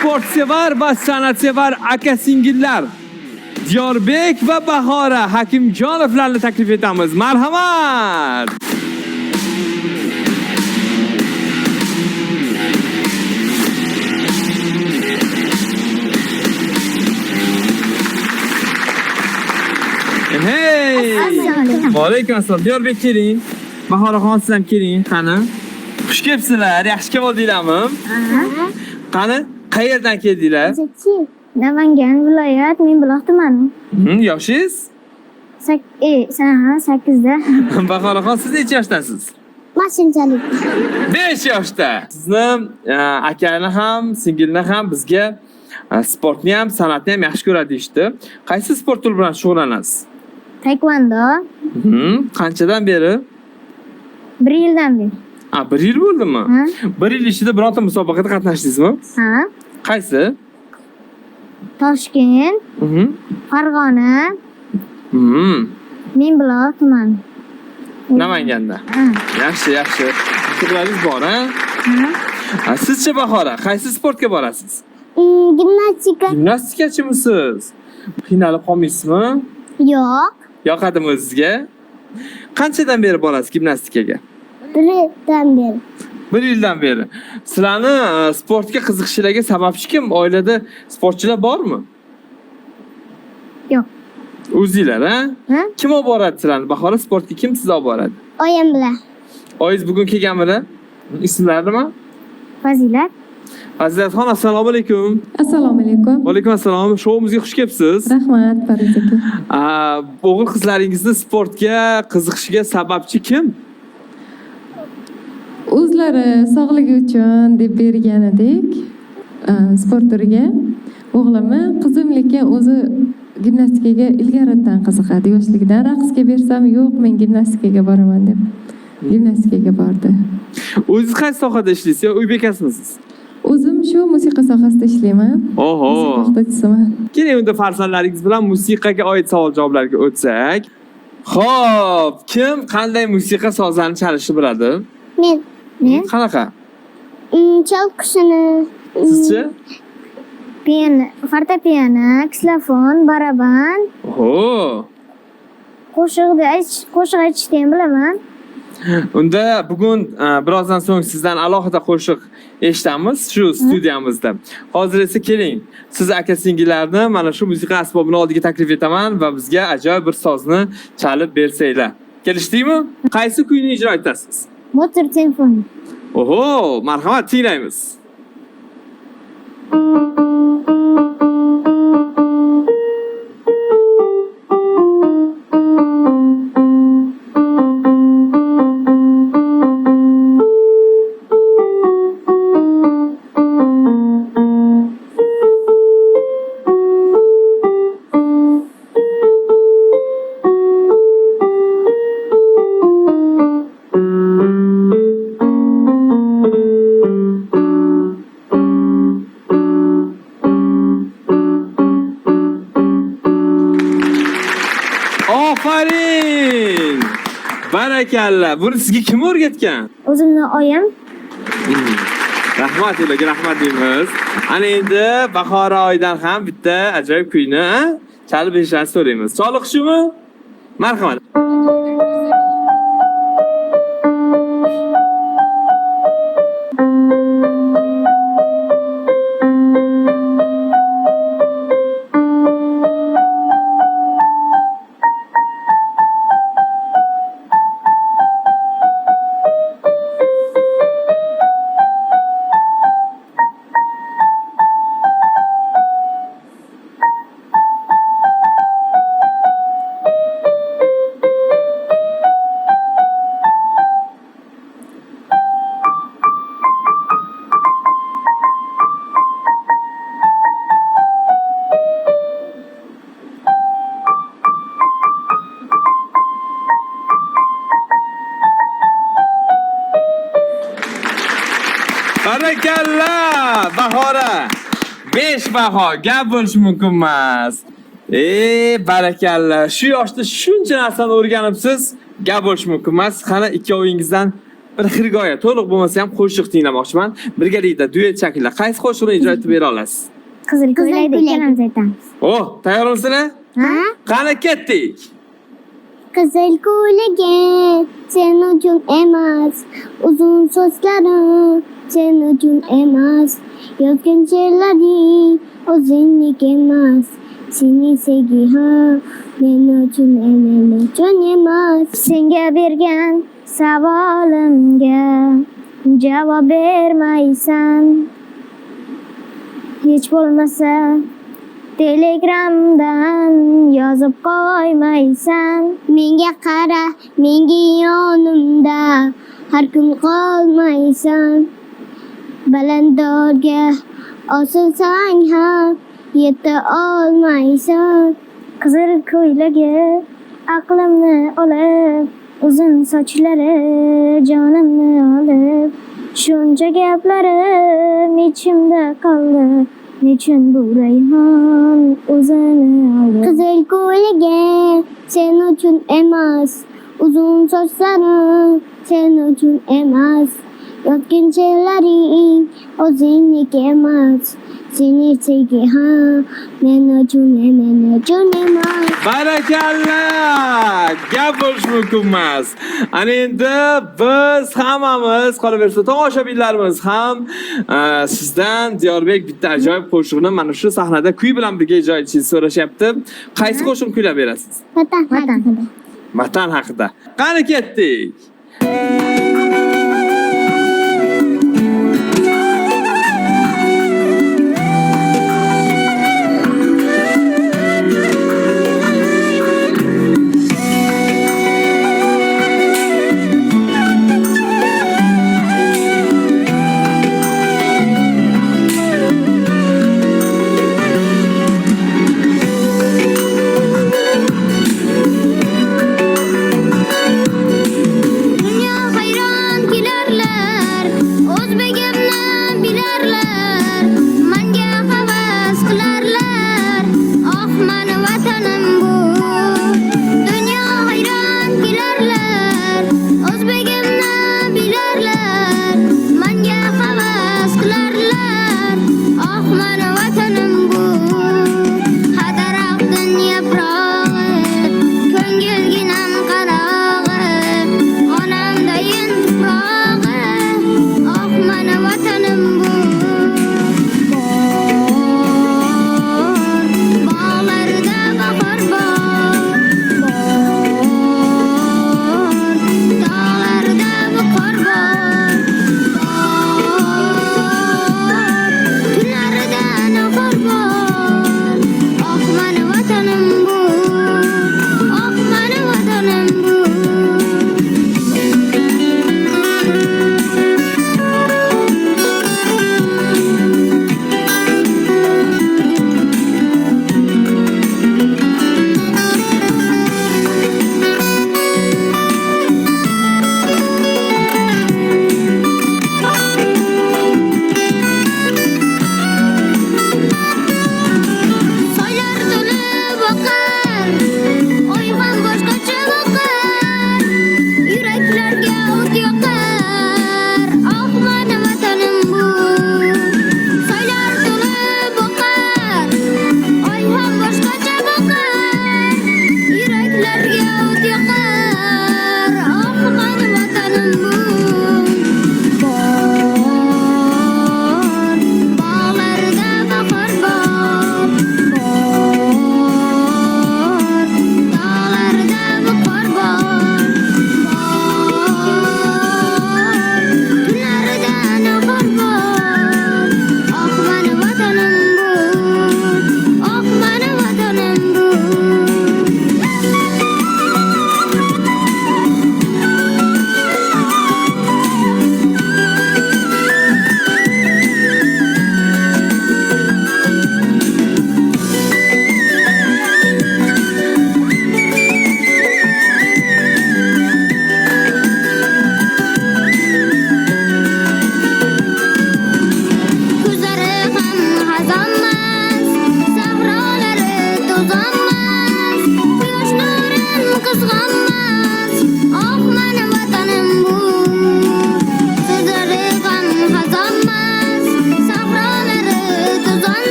sportsevar va san'atsevar aka-singillar Diyorbek va Bahora Hakimjonovlarni taklif etamiz. Marhamat. Hey! Va alaykum assalom. Diyorbek keling. Bahoraxon siz ham keling, qani. Xush kelibsizlar. Yaxshi kelib oldinglarmi? Qani, qayerdan keldinglar? Namangan viloyat Mingbuloq tumani. Yoshingiz? 8da. Bahoraxon siz necha yoshdasiz? Mashinchalik. 5 yoshda. Sizni akani ham, singilni ham bizga sportni ham, san'atni ham yaxshi ko'radi deyishdi. Qaysi sport turi bilan shug'ullanasiz? Taekwondo. Qanchadan beri? 1 yildan beri. 1 yil bo'ldimi? 1 yil ichida birorta musobaqada qatnashdingizmi? Ha. Qaysi? Toshkent, Farg'ona, Mingbuloq tumani. Namanganda. Yaxshi, yaxshi. Fikrlaringiz bor, ha? Sizcha Bahora, qaysi sportga borasiz? Gimnastika. Gimnastikachimisiz? Qiynalib qolmaysizmi? Yo'q. Yoqadimi sizga? Qanchadan beri borasiz gimnastikaga? 1 yildan beri. 1 yildan beri. Sizlarni sportga qiziqishingizga sababchi kim? Oilada sportchilar bormi? Yo'q. O'zingizlar, ha? Kim olib boradi sizlarni? Bahora sportga kim sizni olib boradi? Oyim bilan. Oyingiz bugun kelganmilar? Ismlari nima? Fazilat. Fazilatxon, assalomu alaykum. Assalomu alaykum. Va alaykum assalom. Showimizga xush kelibsiz. Rahmat, Farid aka. O'g'il qizlaringizni sportga qiziqishiga sababchi kim? O'zlari sog'ligi uchun deb bergan edik sport turiga. O'g'limni qizimlikka o'zi gimnastikaga ilgaridan qiziqadi. Yoshligidan raqsga bersam, yo'q, men gimnastikaga boraman deb gimnastikaga bordi. O'zingiz qaysi sohada ishlaysiz yo uy bekasimisiz? O'zim shu musiqa sohasida ishlayman. Oho. O'qituvchisiman. Keling, unda farzandlaringiz bilan musiqaga oid savol-javoblarga o'tsak. Xo'p, kim qanday musiqa sozlarini chalishni biladi? Men. Qanaqa? Chalqishini. Sizchi? Piano, fortepiano, ksilofon, baraban. Oho. Qo'shiq aytishni ham bilaman. Unda bugun birozdan so'ng sizdan alohida qo'shiq eshitamiz shu studiyamizda. Hozir esa keling, siz aka-singillarni mana shu musiqa asbobini oldiga taklif etaman va bizga ajoyib bir sozni chalib bersanglar. Kelishdingmi? Qaysi kuyni ijro etasiz? Motor telefon. Oho, marhamat, tinglaymiz. Aferin! Barakalla. Buni sizga kim o'rgatgan? O'zimni oyim. Rahmat ularga, rahmat deymiz. Ana endi Bahora oydan ham bitta ajoyib kuyni chalib berishlarini so'raymiz. Choliq shumi? Marhamat. Barakalla! Bahora! 5 baho, gap bo'lishi mumkin emas. Barakalla. Shu yoshda shuncha narsani o'rganibsiz, gap bo'lishi mumkin emas. Qani ikkovingizdan bir hirgoya to'liq bo'lmasa ham qo'shiq tinglamoqchiman. Birgalikda duet shaklida qaysi qo'shiqni ijro etib bera olasiz? Qizil ko'ylakda ikkalamiz aytamiz. Oh, tayyormisizlar? Ha? Qani ketdik. Qizil ko'ylagim sen uchun emas, uzun so'zlarim sen uchun emas, yozgan she'rlaring o'zingniki emas, seni sevgi ham men uchun emas. Senga bergan savolimga javob bermaysan, hech bo'lmasa Telegramdan yozib qo'ymaysan. Menga qara, menga yonimda har kun qolmaysan. Balandorga osilsang ham yeta olmaysan. Qizil ko'ylagi aqlimni olib, uzun sochlari jonimni olib, shuncha gaplarim ichimda qoldi. Nechun bu rayhon o'zini oldi? Qizil ko'ylagim sen uchun emas, uzun sochlarim sen uchun emas, yozgan she'rlaring o'zingniki emas, seni sevgi ham men uchun emas. Barakallah! Gap bo'lish mumkin emas. Ana endi biz hammamiz qolaversa tomoshabinlarimiz ham sizdan Diyorbek bitta ajoyib qo'shiqni mana shu sahnada kuy bilan birga ijro etishingizni so'rashyapti. Qaysi qo'shiqni kuylab berasiz? Vatan haqida. Qani ketdik. Dünya hayran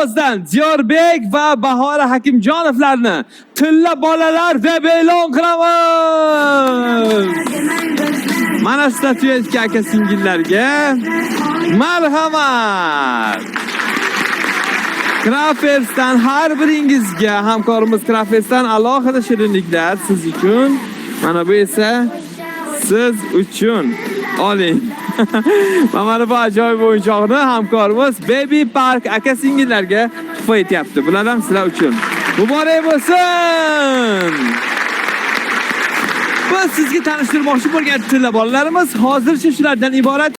Taxtayozdan Diyorbek va Bahora Hakimjonovlarni tilla bolalar deb e'lon qilamiz. Mana shu statuetka aka singillarga marhamat. Crafts'dan har biringizga hamkorimiz Crafts'dan alohida shirinliklar siz uchun. Mana bu esa siz uchun. Oling. Mana bu ajoyib o'yinchoqni hamkorimiz Baby Park aka singillarga tuhfa etyapti. Bular ham sizlar uchun. Muborak bo'lsin. Biz sizga tanishtirmoqchi bo'lgan tilla bolalarimiz hozircha shulardan iborat.